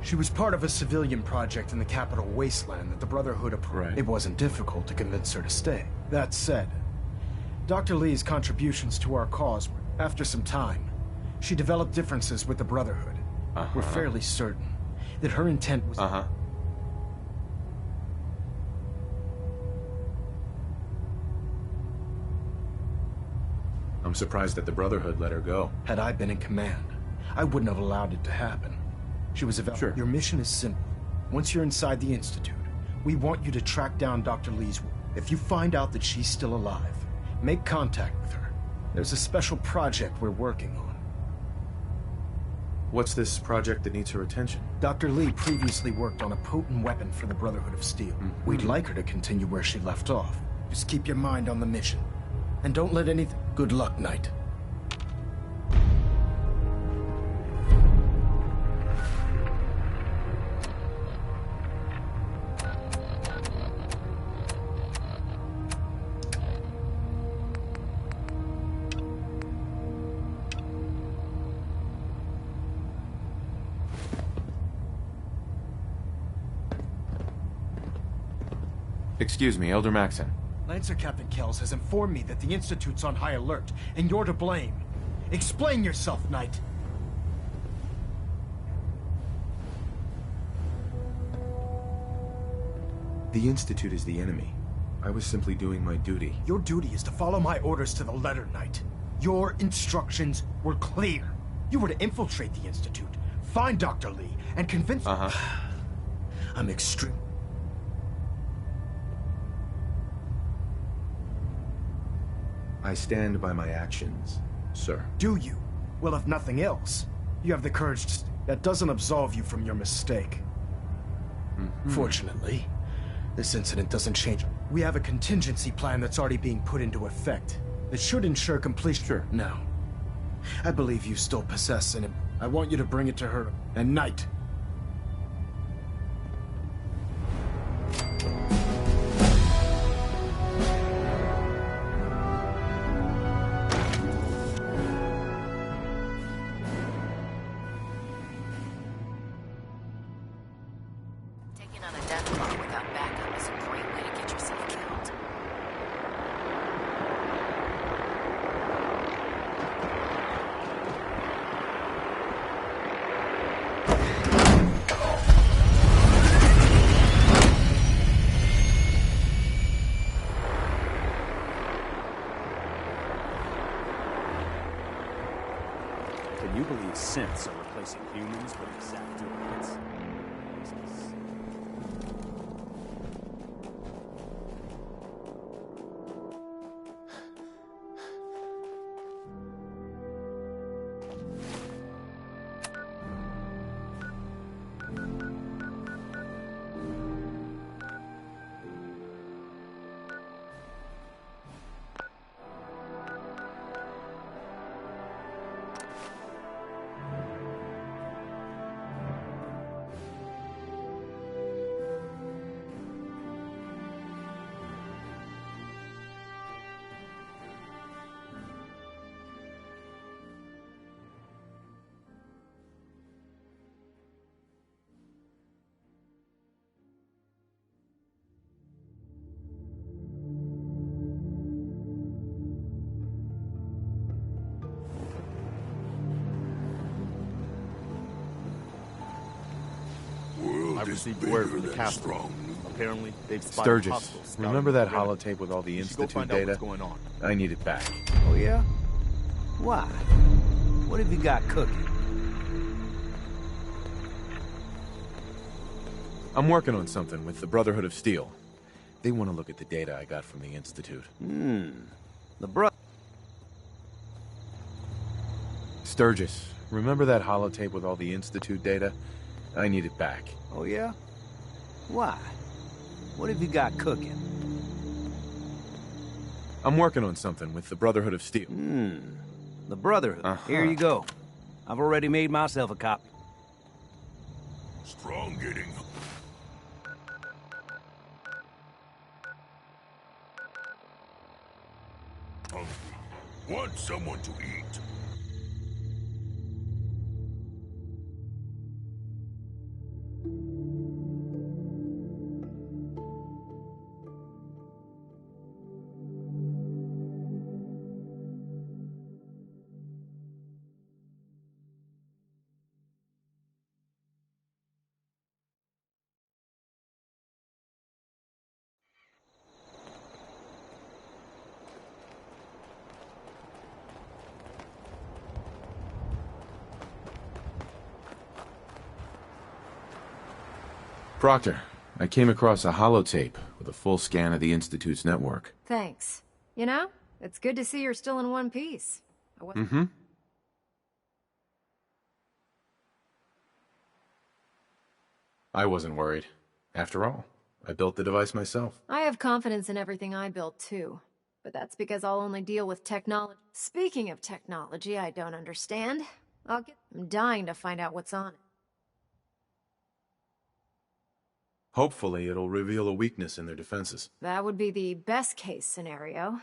She was part of a civilian project in the capital wasteland that the Brotherhood approved. Right. It wasn't difficult to convince her to stay. That said, Dr. Lee's contributions to our cause were, after some time, she developed differences with the Brotherhood. We're fairly certain that her intent was... I'm surprised that the Brotherhood let her go. Had I been in command, I wouldn't have allowed it to happen. She was Sure. Your mission is simple. Once you're inside the Institute, we want you to track down Dr. Lee's... If you find out that she's still alive, make contact with her. There's a special project we're working on. What's this project that needs her attention? Dr. Lee previously worked on a potent weapon for the Brotherhood of Steel. We'd like her to continue where she left off. Just keep your mind on the mission. And don't let anything... Good luck, Knight. Excuse me, Elder Maxon. Lancer Captain Kells has informed me that the Institute's on high alert, and you're to blame. Explain yourself, Knight. The Institute is the enemy. I was simply doing my duty. Your duty is to follow my orders to the letter, Knight. Your instructions were clear. You were to infiltrate the Institute, find Dr. Lee, and convince... I'm extreme. I stand by my actions, sir. Do you? Well, if nothing else, you have the courage to... That doesn't absolve you from your mistake. Fortunately, this incident doesn't change. We have a contingency plan that's already being put into effect. That should ensure completion. Sure. Now, I believe you still possess an... I want you to bring it to her. And Knight. Taking on a death clock without backup is a great way to get yourself killed. Can you believe synths are replacing humans with exact duplicates? I received word from the capital. Apparently, they've spotted Sturgis, hostiles scouting remember that the perimeter. holotape with all the You should go Institute find out data? what's going on. I need it back. Oh, yeah? Why? What have you got cooking? I'm working on something with the Brotherhood of Steel. They want to look at the data I got from the Institute. The Sturgis, remember that holotape with all the Institute data? I need it back. Oh, yeah? Why? What have you got cooking? I'm working on something with the Brotherhood of Steel. The Brotherhood. Here you go. I've already made myself a copy. Strong getting. Hungry. Want someone to eat. Proctor, I came across a holotape with a full scan of the Institute's network. Thanks. You know, it's good to see you're still in one piece. I wasn't worried. After all, I built the device myself. I have confidence in everything I built, too. But that's because I'll only deal with technology. Speaking of technology I don't understand, I'm dying to find out what's on it. Hopefully, it'll reveal a weakness in their defenses. That would be the best-case scenario.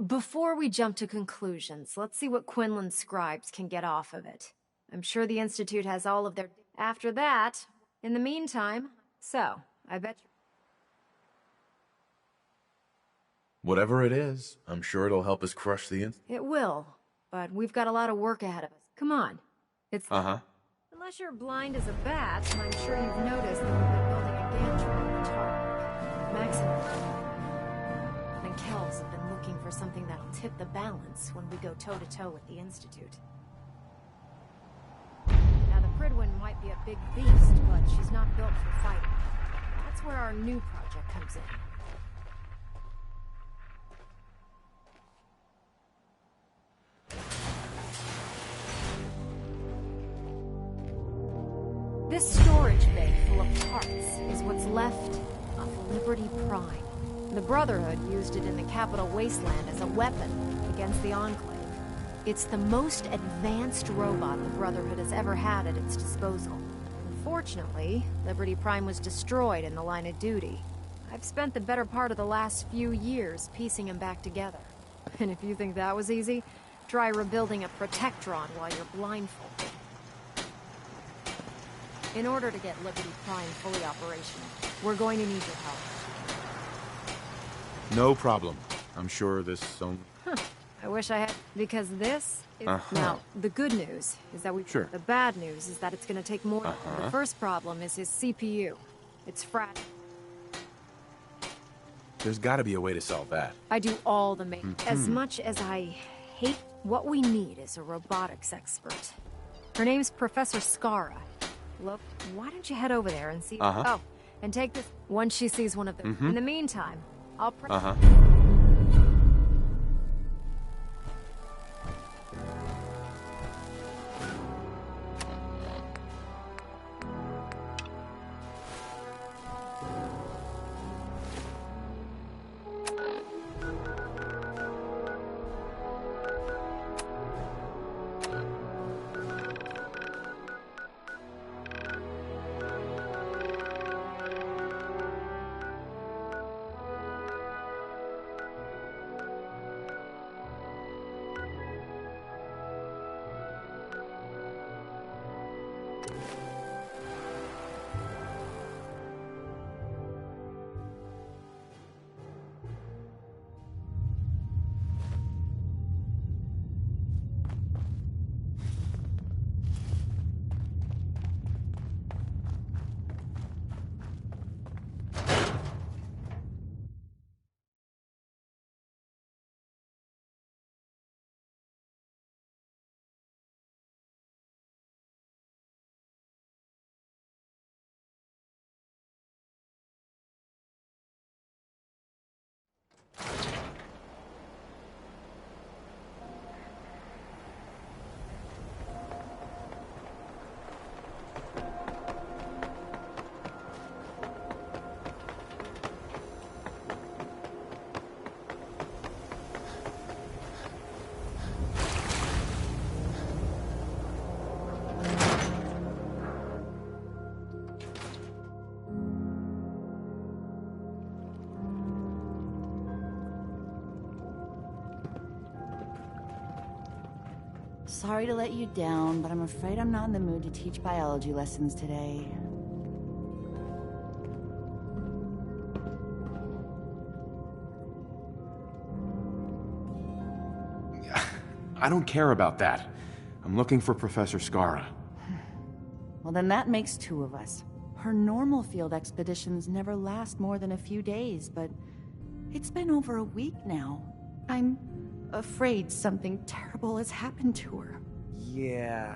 Before we jump to conclusions, let's see what Quinlan's scribes can get off of it. I'm sure the Institute has all of their... After that, in the meantime, I bet you... Whatever it is, I'm sure it'll help us crush the Institute. It will, but we've got a lot of work ahead of us. Come on. It's... Unless you're blind as a bat, I'm sure you've noticed that we've been building a gantry on the tarmac. Maximum. And Kells have been looking for something that'll tip the balance when we go toe-to-toe with the Institute. Now, the Prydwen might be a big beast, but she's not built for fighting. That's where our new project comes in. This storage bay full of parts is what's left of Liberty Prime. The Brotherhood used it in the Capital Wasteland as a weapon against the Enclave. It's the most advanced robot the Brotherhood has ever had at its disposal. Unfortunately, Liberty Prime was destroyed in the line of duty. I've spent the better part of the last few years piecing them back together. And if you think that was easy, try rebuilding a Protectron while you're blindfolded. In order to get Liberty Prime fully operational, we're going to need your help. No problem. I'm sure this I wish I had, because this is... Now, the good news is that we... Sure. The bad news is that it's going to take more... The first problem is his CPU. It's fragile. There's gotta be a way to solve that. I do all the As much as I hate... What we need is a robotics expert. Her name's Professor Skara. Look, why don't you head over there and see... Oh, and take this... Once she sees one of them. In the meantime, I'll... Sorry to let you down, but I'm afraid I'm not in the mood to teach biology lessons today. I don't care about that. I'm looking for Professor Skara. Well, then that makes two of us. Her normal field expeditions never last more than a few days, but it's been over a week now. I'm afraid something terrible has happened to her. Yeah,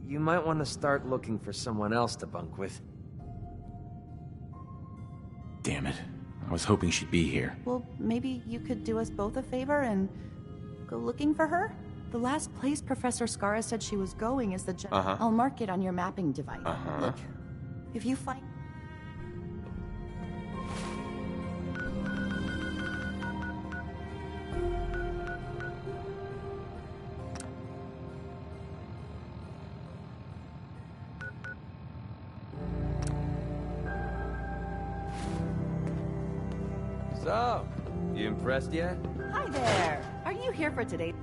you might want to start looking for someone else to bunk with. Damn it. I was hoping she'd be here. Well, maybe you could do us both a favor and go looking for her? The last place Professor Skara said she was going is the I'll mark it on your mapping device. Look, if you find... So, you impressed yet? Hi there! Are you here for today?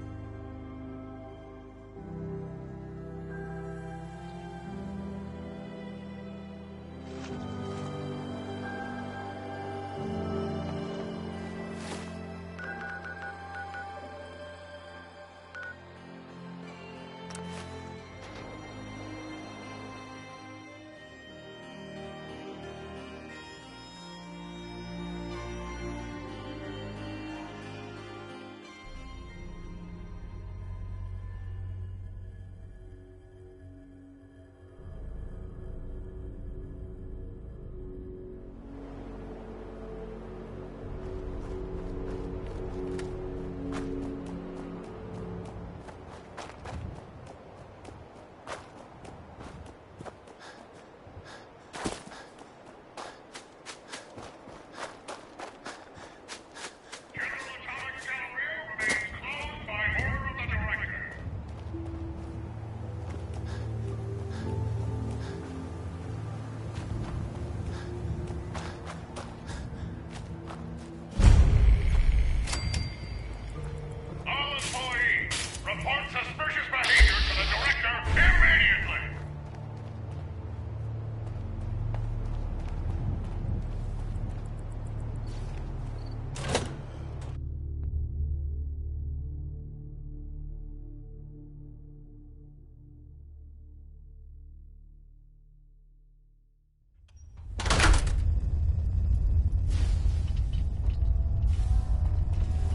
Report suspicious behavior to the director immediately!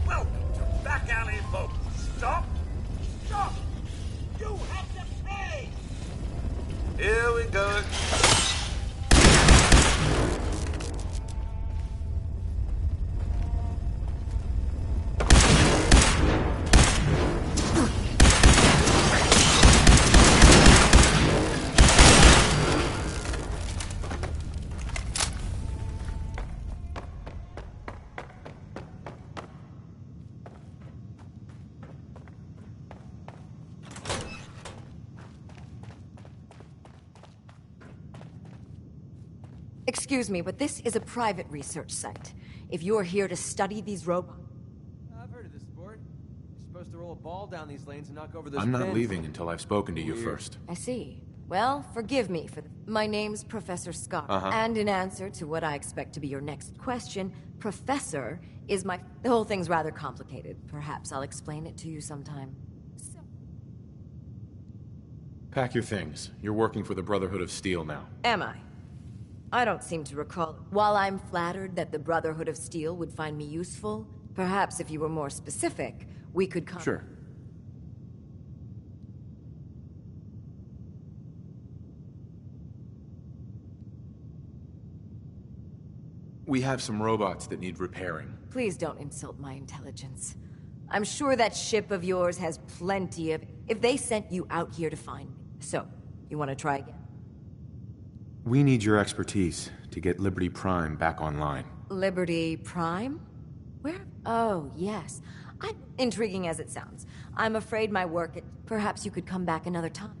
Welcome to Back Alley Folks. Stop! Stop! You have to pay! Here we go. Excuse me, but this is a private research site. If you're here to study these robots... I've heard of this sport. You're supposed to roll a ball down these lanes and knock over those I'm not pins. leaving until I've spoken to you first. I see. Well, forgive me for... My name's Professor Scott. And in answer to what I expect to be your next question, Professor is my... The whole thing's rather complicated. Perhaps I'll explain it to you sometime. Pack your things. You're working for the Brotherhood of Steel now. Am I? I don't seem to recall. While I'm flattered that the Brotherhood of Steel would find me useful, perhaps if you were more specific, we could come... Sure. We have some robots that need repairing. Please don't insult my intelligence. I'm sure that ship of yours has plenty of... If they sent you out here to find me. So, you want to try again? We need your expertise to get Liberty Prime back online. Liberty Prime? Where? Oh, yes. Intriguing as it sounds. I'm afraid my work... Perhaps you could come back another time.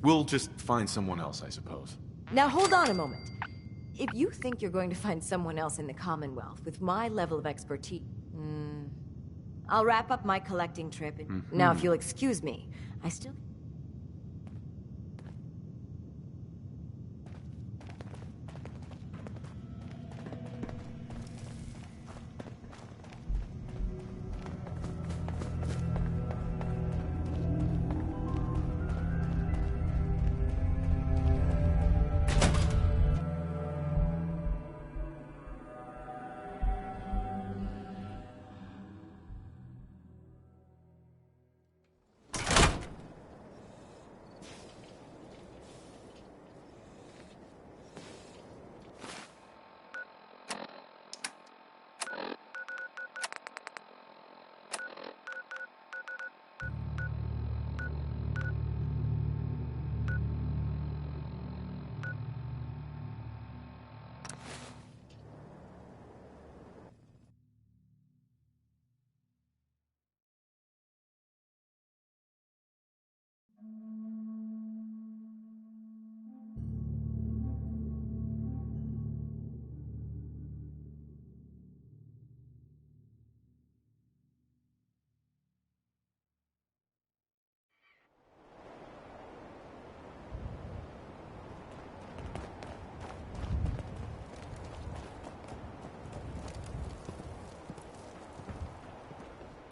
We'll just find someone else, I suppose. Now hold on a moment. If you think you're going to find someone else in the Commonwealth with my level of expertise... I'll wrap up my collecting trip. Now, if you'll excuse me, I still...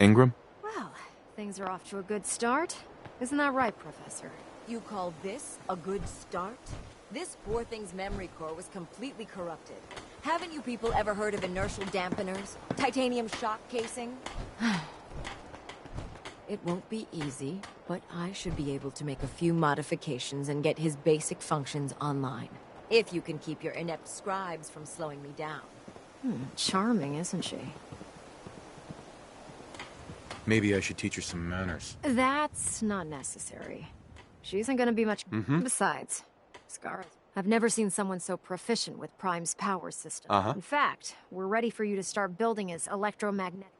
Ingram? Well, things are off to a good start. Isn't that right, Professor? You call this a good start? This poor thing's memory core was completely corrupted. Haven't you people ever heard of inertial dampeners? Titanium shock casing? It won't be easy, but I should be able to make a few modifications and get his basic functions online. If you can keep your inept scribes from slowing me down. Charming, isn't she? Maybe I should teach her some manners. That's not necessary. She isn't gonna be much... Besides, Scar, I've never seen someone so proficient with Prime's power system. In fact, we're ready for you to start building his electromagnetic...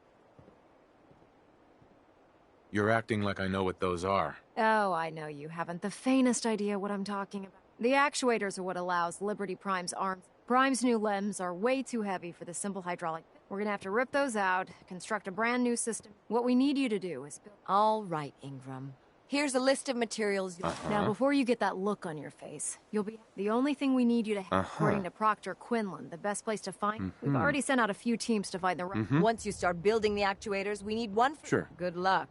You're acting like I know what those are. Oh, I know you haven't the faintest idea what I'm talking about. The actuators are what allows Liberty Prime's arms. Prime's new limbs are way too heavy for the simple hydraulic. We're gonna have to rip those out, construct a brand new system. What we need you to do is build... All right, Ingram. Here's a list of materials you'll... Now, before you get that look on your face, you'll be... The only thing we need you to... According to Proctor Quinlan, the best place to find... We've already sent out a few teams to find the... Once you start building the actuators, we need one for... Sure. Good luck.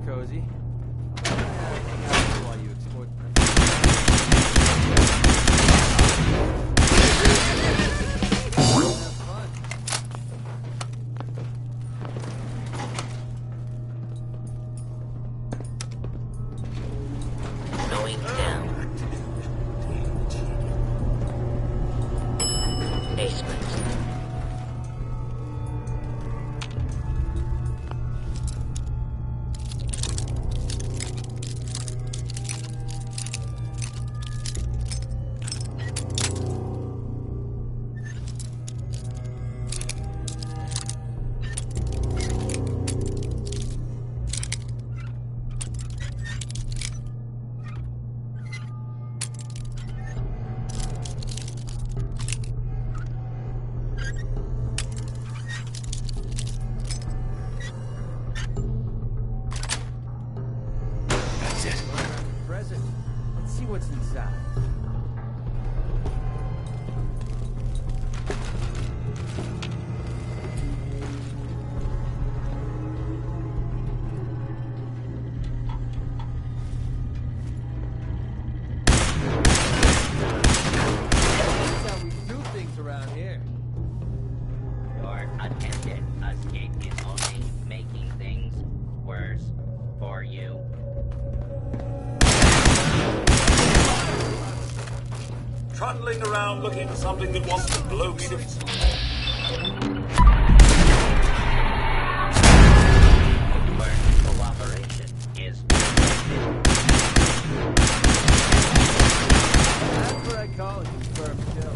Cozy. While you explore... Going down. Basement. What's inside? That's how we do things around here. Your attempted escape is only making things worse for you. Trundling around looking for something that wants to blow me to... Cooperation is... That's what I call it, firm kill.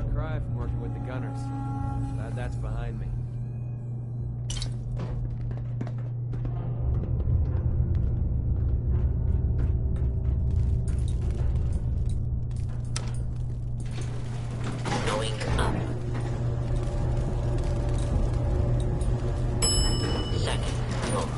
far cry from working with the Gunners. Glad that's behind me. Going up. Second floor.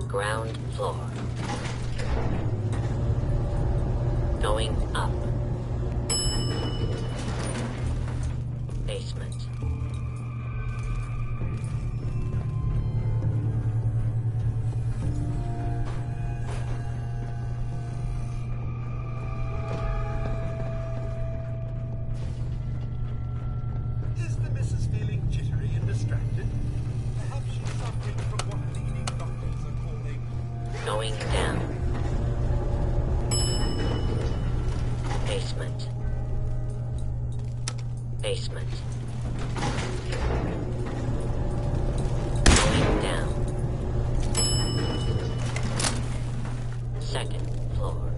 Ground floor. Going up. Basement. Is the missus feeling jittery and distracted? Perhaps she's suffering from what leading doctors are calling... Going down. Basement. Basement. Going down. Second floor.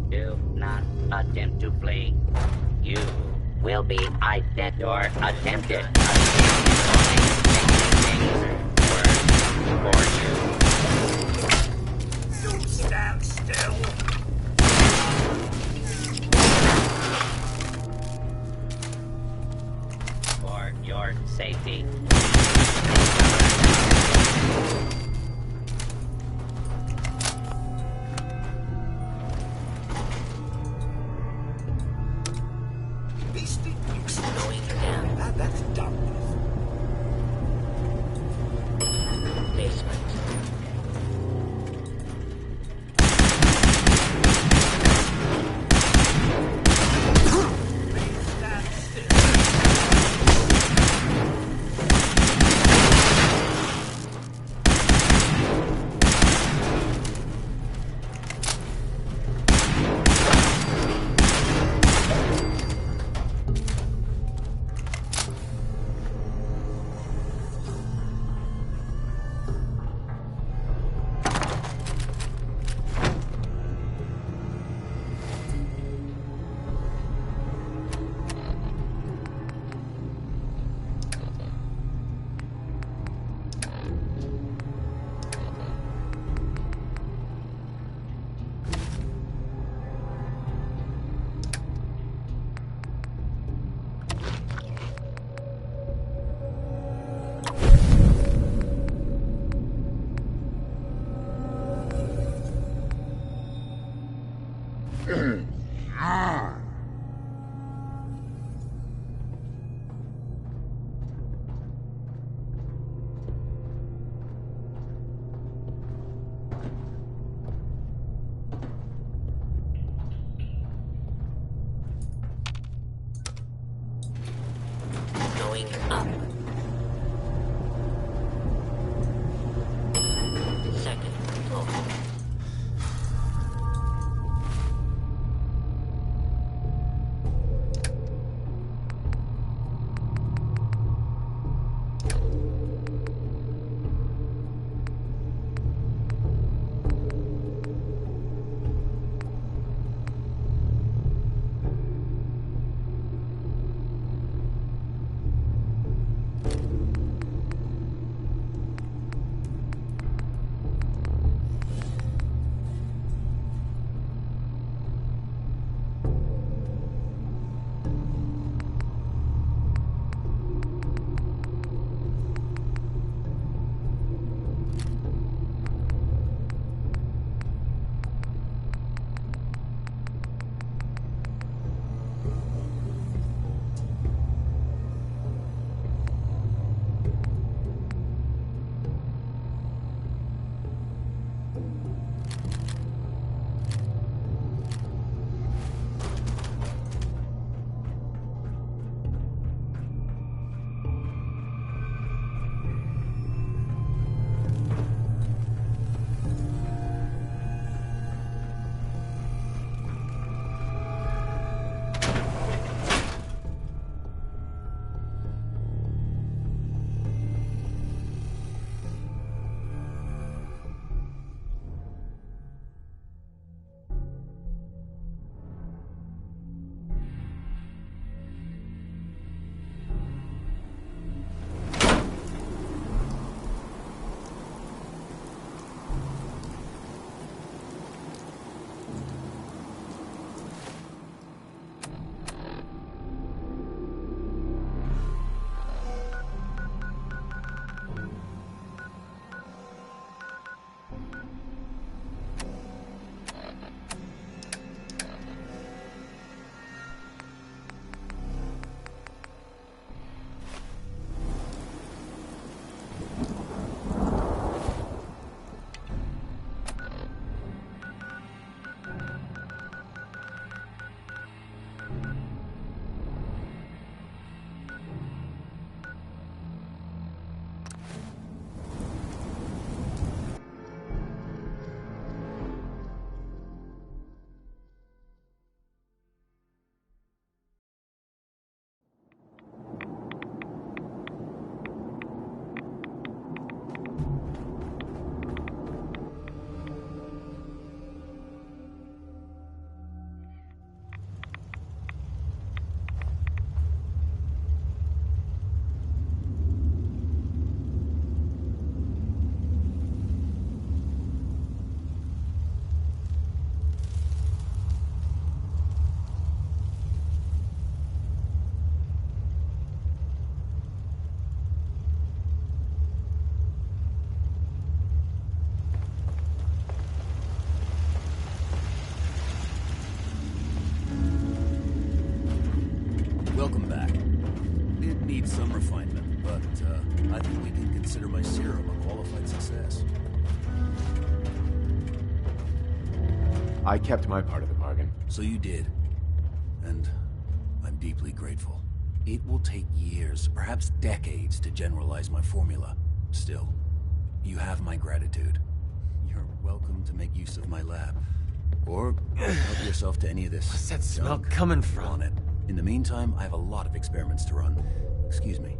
Do not attempt to flee. You will be identified or attempted. For you. Don't stand still! For your safety. Beastie nukes. Going down. That's dumb. Basement. Please stand still. Welcome back. It needs some refinement, but I think we can consider my serum a qualified success. I kept my part of the bargain. So you did. And I'm deeply grateful. It will take years, perhaps decades, to generalize my formula. Still, you have my gratitude. You're welcome to make use of my lab. Or help yourself to any of this. What's that smell junk coming you from? want it. In the meantime, I have a lot of experiments to run. Excuse me.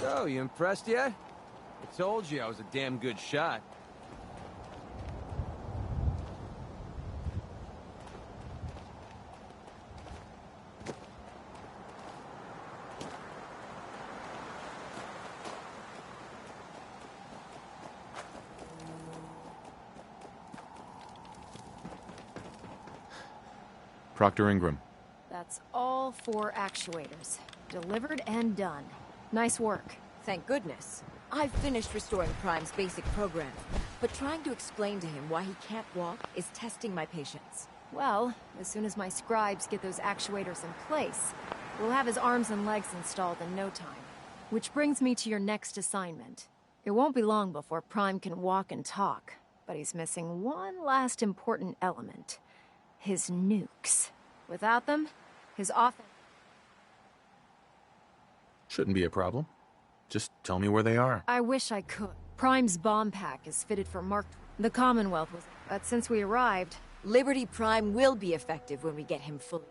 So, you impressed yet? I told you I was a damn good shot. Proctor Ingram. That's all 4 actuators. Delivered and done. Nice work. Thank goodness. I've finished restoring Prime's basic program, but trying to explain to him why he can't walk is testing my patience. Well, as soon as my scribes get those actuators in place, we'll have his arms and legs installed in no time. Which brings me to your next assignment. It won't be long before Prime can walk and talk, but he's missing one last important element. His nukes. Without them, his offense... Shouldn't be a problem. Just tell me where they are. I wish I could. Prime's bomb pack is fitted for Mark... The Commonwealth was... But since we arrived... Liberty Prime will be effective when we get him fully.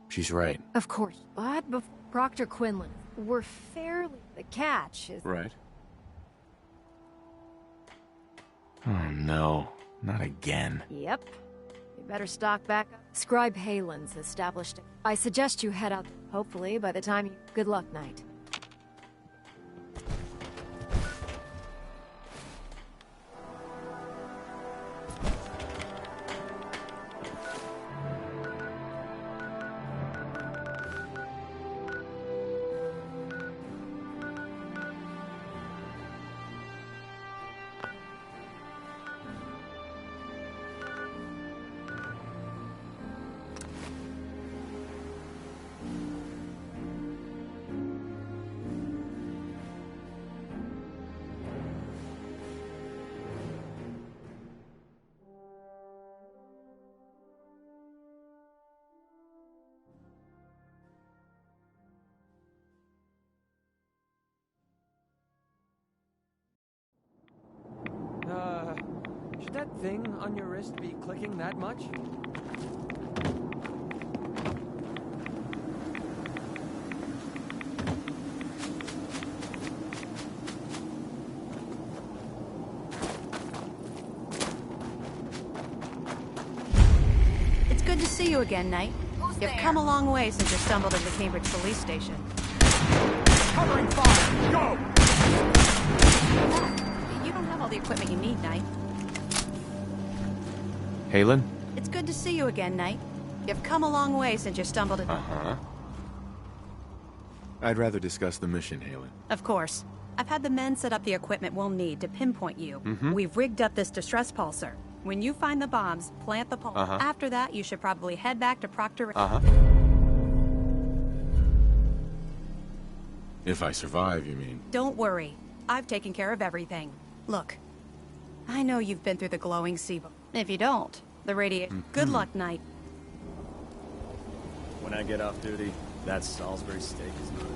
She's right. Of course. But before... Proctor Quinlan. we're fairly... The catch is... Right. Oh no, not again. Yep. You better stock back up. Scribe Halen's established it. I suggest you head out. Hopefully, by the time you... Good luck, Knight. Should that thing on your wrist be clicking that much? It's good to see you again, Knight. You've come a long way since you stumbled into Cambridge Police Station. Covering fire! Go! You don't have all the equipment you need, Knight. Halen? It's good to see you again, Knight. You've come a long way since you stumbled into... Uh-huh. I'd rather discuss the mission, Halen. Of course. I've had the men set up the equipment we'll need to pinpoint you. We've rigged up this distress pulsar. When you find the bombs, plant the pulsar. After that, you should probably head back to Proctor... If I survive, you mean? Don't worry. I've taken care of everything. Look, I know you've been through the glowing sea, but if you don't, the radiation... Good luck, Knight. When I get off duty, that Salisbury steak is mine.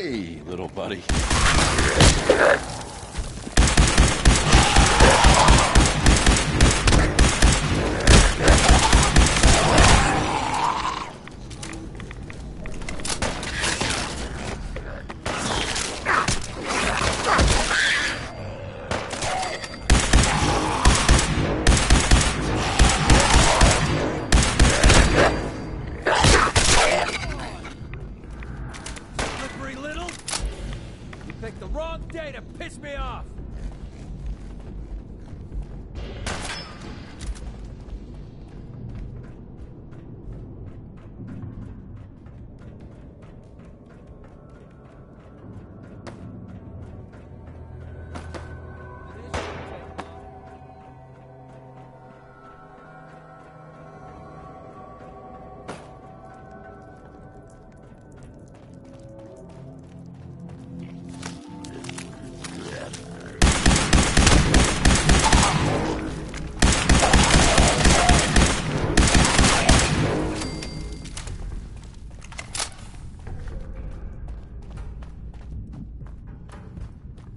Hey, little buddy. Slippery little! You picked the wrong day to piss me off!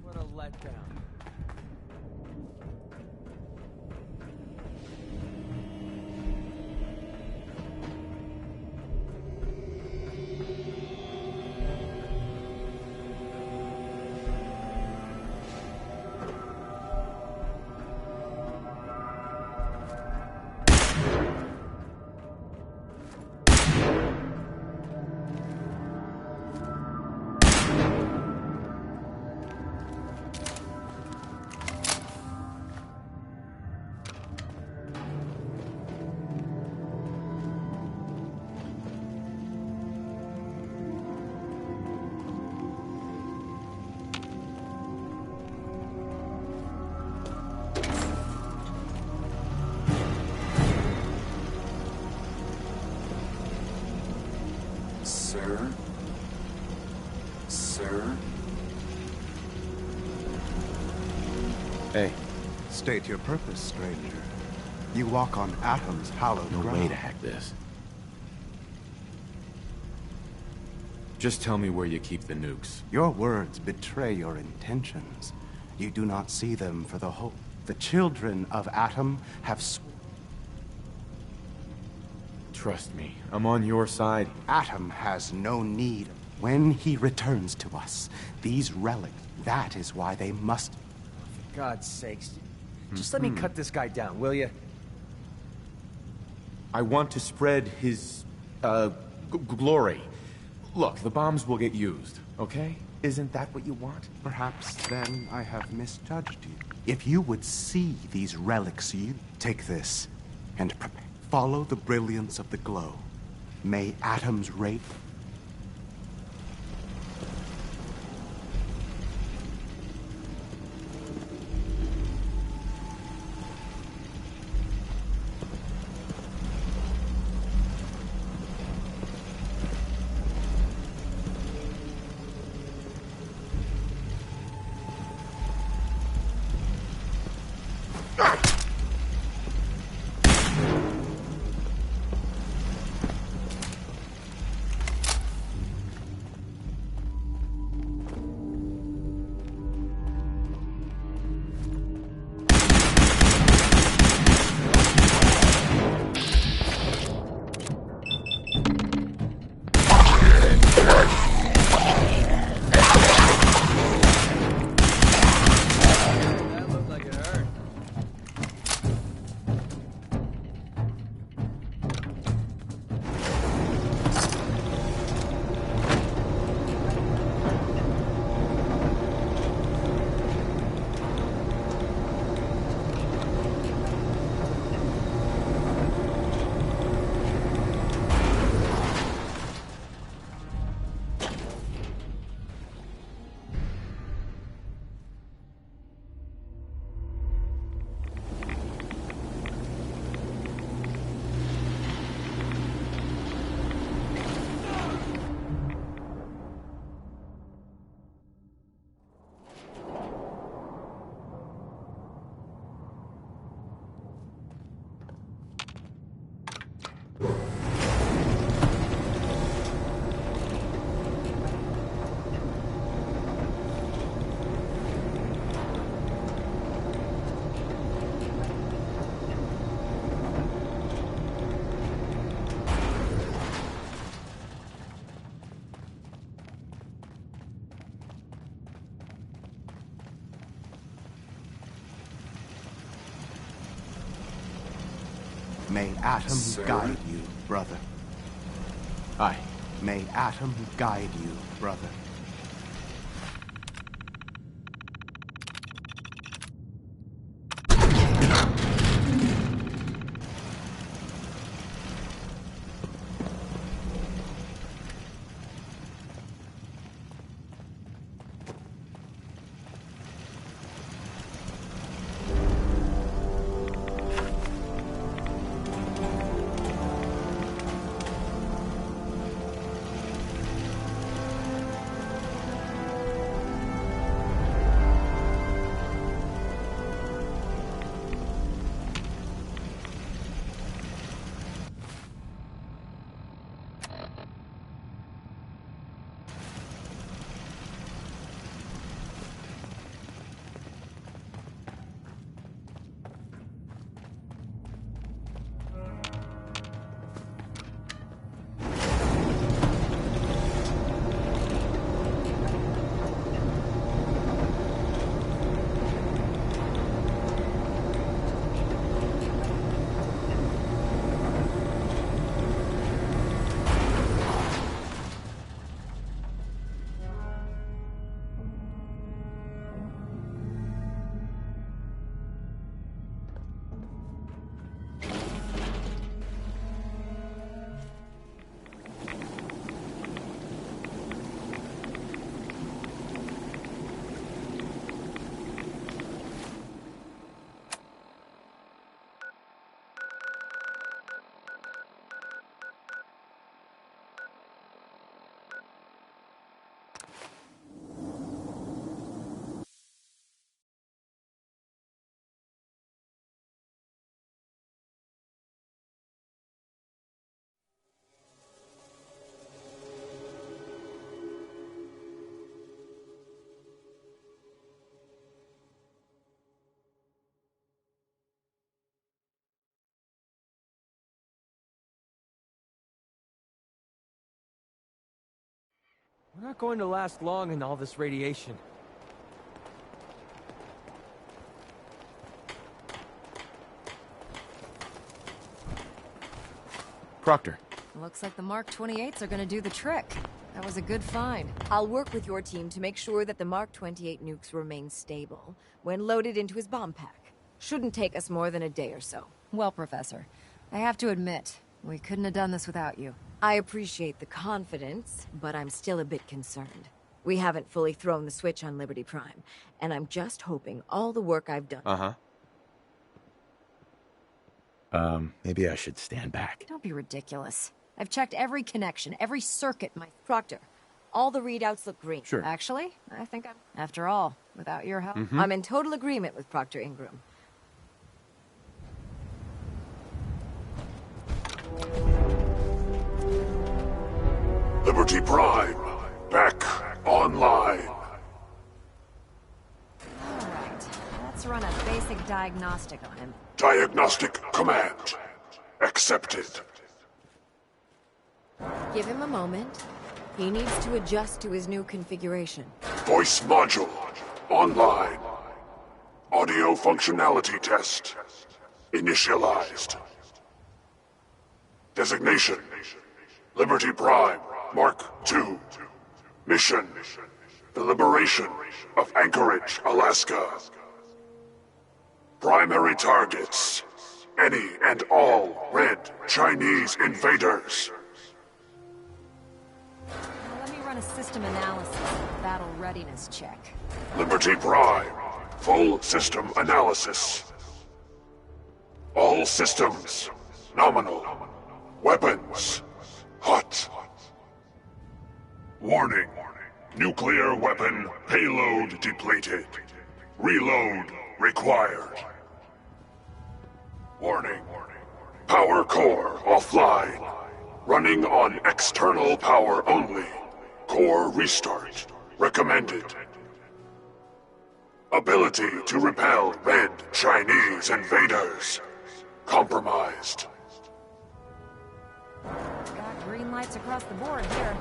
What a letdown. Sir? Sir? Hey. State your purpose, stranger. You walk on Atom's hallowed No ground. way to hack this. Just tell me where you keep the nukes. Your words betray your intentions. You do not see them for the whole. The children of Atom have Trust me, I'm on your side. Atom has no need. When he returns to us, these relics, that is why they must... For God's sakes. Just let me cut this guy down, will you? I want to spread his, glory. Look, the bombs will get used, okay? Isn't that what you want? Perhaps then I have misjudged you. If you would see these relics, you take this and prepare. Follow the brilliance of the glow. May Atom's rate... May Atom guide you, brother. Aye. May Atom guide you, brother. We're not going to last long in all this radiation. Proctor. Looks like the Mark 28s are gonna do the trick. That was a good find. I'll work with your team to make sure that the Mark 28 nukes remain stable when loaded into his bomb pack. Shouldn't take us more than a day or so. Well, Professor, I have to admit, we couldn't have done this without you. I appreciate the confidence, but I'm still a bit concerned. We haven't fully thrown the switch on Liberty Prime, and I'm just hoping all the work I've done... Maybe I should stand back. Don't be ridiculous. I've checked every connection, every circuit, Proctor, all the readouts look green. Sure. Actually, I think I'm... After all, without your help... I'm in total agreement with Proctor Ingram. Liberty Prime, back online. Alright, let's run a basic diagnostic on him. Diagnostic command accepted. Give him a moment. He needs to adjust to his new configuration. Voice module online. Audio functionality test initialized. Designation: Liberty Prime Mark II. Mission: the liberation of Anchorage, Alaska. Primary targets: any and all red Chinese invaders. Now let me run a system analysis and battle readiness check. Liberty Prime, full system analysis. All systems nominal. Weapons hot. Warning: nuclear weapon payload depleted. Reload required. Warning: power core offline. Running on external power only. Core restart recommended. Ability to repel red Chinese invaders compromised. Got green lights across the board here.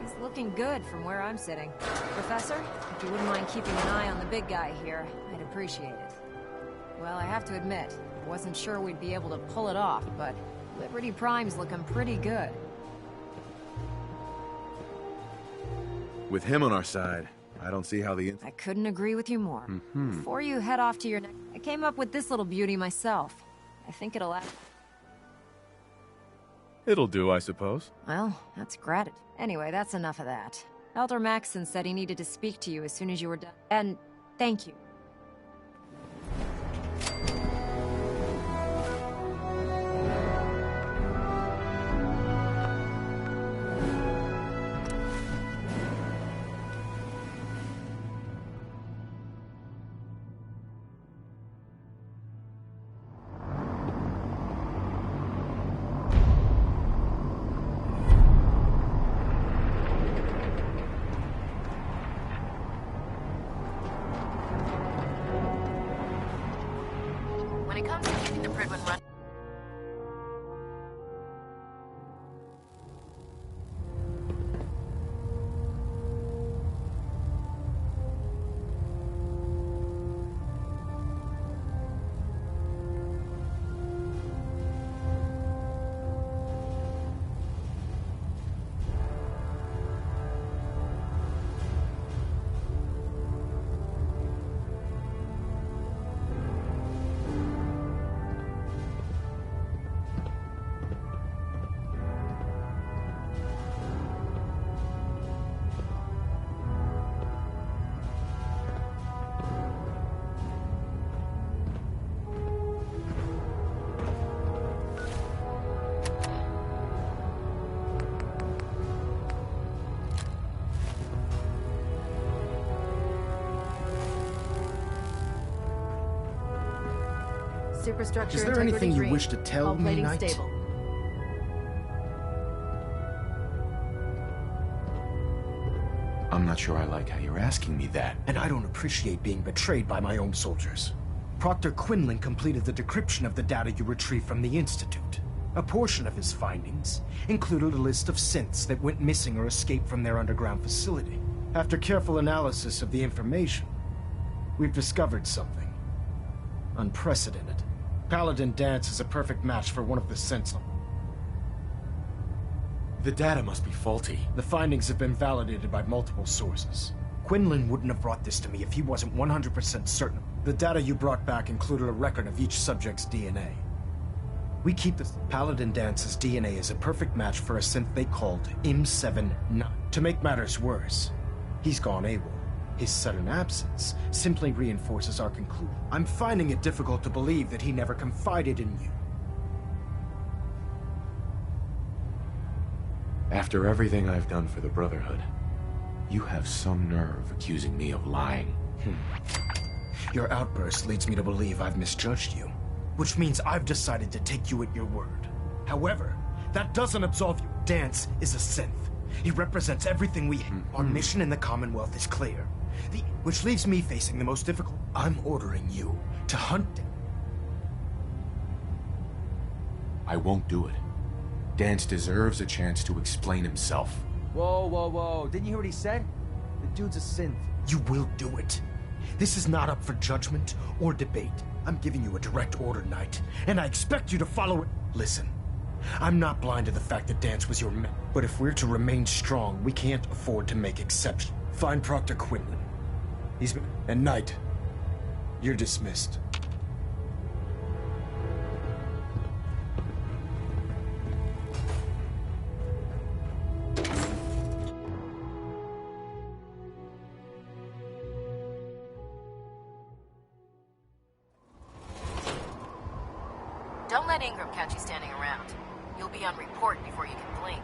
He's looking good from where I'm sitting. Professor, if you wouldn't mind keeping an eye on the big guy here, I'd appreciate it. Well, I have to admit, I wasn't sure we'd be able to pull it off, but Liberty Prime's looking pretty good. With him on our side, I don't see how the... I couldn't agree with you more. Before you head off to your next... I came up with this little beauty myself. I think it'll act... It'll do, I suppose. Well, that's gratitude. Anyway, that's enough of that. Elder Maxson said he needed to speak to you as soon as you were done. And thank you. When it comes to keeping the Prydwen run... Superstructure Is there anything you wish to tell me, Knight? Stable. I'm not sure I like how you're asking me that. And I don't appreciate being betrayed by my own soldiers. Proctor Quinlan completed the decryption of the data you retrieved from the Institute. A portion of his findings included a list of synths that went missing or escaped from their underground facility. After careful analysis of the information, we've discovered something unprecedented. Paladin Danse is a perfect match for one of the synths. The data must be faulty. The findings have been validated by multiple sources. Quinlan wouldn't have brought this to me if he wasn't 100% certain. The data you brought back included a record of each subject's DNA. We keep the Paladin Danse's DNA as a perfect match for a synth they called M79. To make matters worse, he's gone AWOL. His sudden absence simply reinforces our conclusion. I'm finding it difficult to believe that he never confided in you. After everything I've done for the Brotherhood, you have some nerve accusing me of lying. Your outburst leads me to believe I've misjudged you, which means I've decided to take you at your word. However, that doesn't absolve you. Danse is a synth. He represents everything we hate. Our mission in the Commonwealth is clear. Which leaves me facing the most difficult. I'm ordering you to hunt down. I won't do it. Danse deserves a chance to explain himself. Whoa, whoa, whoa. Didn't you hear what he said? The dude's a synth. You will do it. This is not up for judgment or debate. I'm giving you a direct order, Knight, and I expect you to follow it. Listen, I'm not blind to the fact that Danse was your man, but if we're to remain strong, we can't afford to make exceptions. Find Proctor Quinlan. And Knight, you're dismissed. Don't let Ingram catch you standing around. You'll be on report before you can blink.